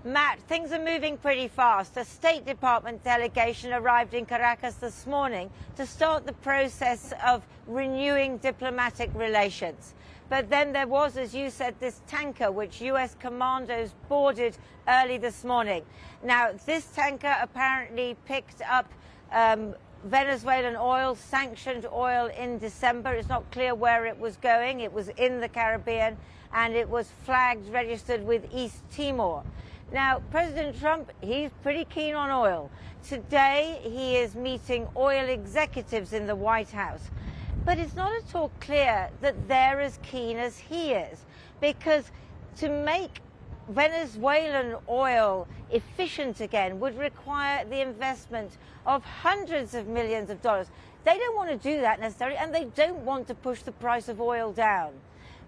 Matt, things are moving pretty fast. A State Department delegation arrived in Caracas this morning to start the process of renewing diplomatic relations. But then there was, as you said, this tanker which US commandos boarded early this morning. Now, this tanker apparently picked up Venezuelan oil, sanctioned oil in December. It's not clear where it was going. It was in the Caribbean and it was flagged, registered with East Timor. Now, President Trump, he's pretty keen on oil. Today, he is meeting oil executives in the White House. But it's not at all clear that they're as keen as he is, because to make Venezuelan oil efficient again would require the investment of hundreds of millions of dollars. They don't want to do that necessarily, and they don't want to push the price of oil down.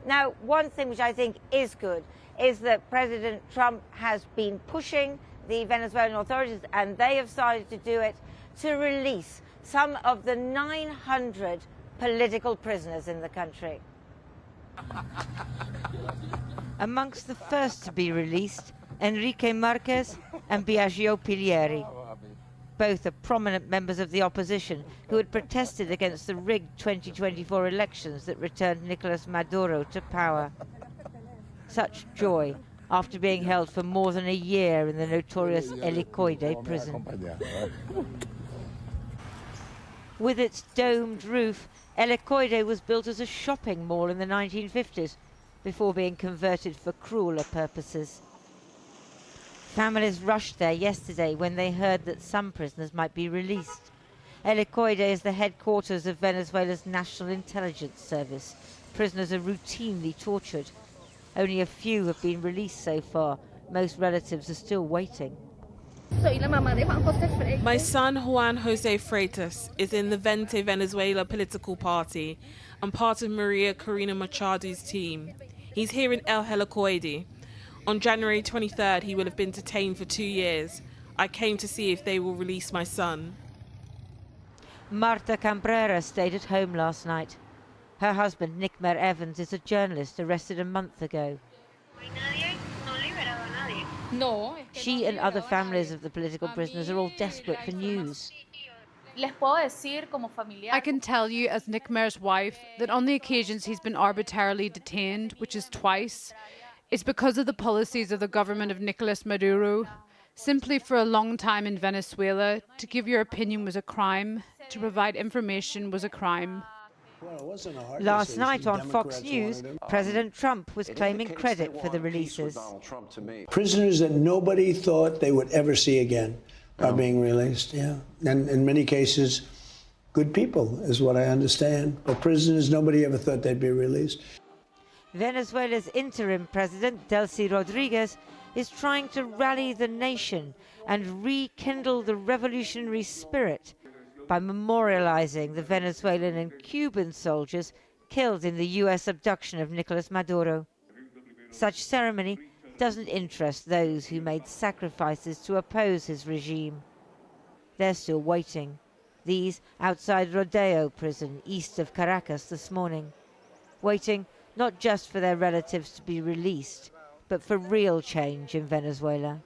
Now, one thing which I think is good is that President Trump has been pushing the Venezuelan authorities, and they have started to do it, to release some of the 900 political prisoners in the country. Amongst the first to be released, Enrique Marquez and Biagio Pilieri. Both are prominent members of the opposition who had protested against the rigged 2024 elections that returned Nicolas Maduro to power. Such joy after being held for more than a year in the notorious Helicoide prison. With its domed roof, Helicoide was built as a shopping mall in the 1950s before being converted for crueler purposes. Families rushed there yesterday when they heard that some prisoners might be released. Helicoide is the headquarters of Venezuela's National Intelligence Service. Prisoners are routinely tortured. Only a few have been released so far. Most relatives are still waiting. My son Juan Jose Freitas is in the Vente Venezuela political party and part of Maria Corina Machado's team. He's here in El Helicoide. On January 23rd, he will have been detained for 2 years. I came to see if they will release my son. Marta Cabrera stayed at home last night. Her husband, Nickmer Evans, is a journalist arrested a month ago. She and other families of the political prisoners are all desperate for news. I can tell you as Nickmer's wife that on the occasions he's been arbitrarily detained, which is twice, it's because of the policies of the government of Nicolas Maduro. Simply for a long time in Venezuela, to give your opinion was a crime. To provide information was a crime. Last night on Fox News, President Trump was claiming credit for the releases. Prisoners that nobody thought they would ever see again are being released, yeah. And in many cases, good people is what I understand. But prisoners nobody ever thought they'd be released. Venezuela's interim president, Delcy Rodriguez, is trying to rally the nation and rekindle the revolutionary spirit by memorializing the Venezuelan and Cuban soldiers killed in the US abduction of Nicolas Maduro. Such ceremony doesn't interest those who made sacrifices to oppose his regime. They're still waiting. These outside Rodeo prison east of Caracas this morning. Waiting not just for their relatives to be released, but for real change in Venezuela.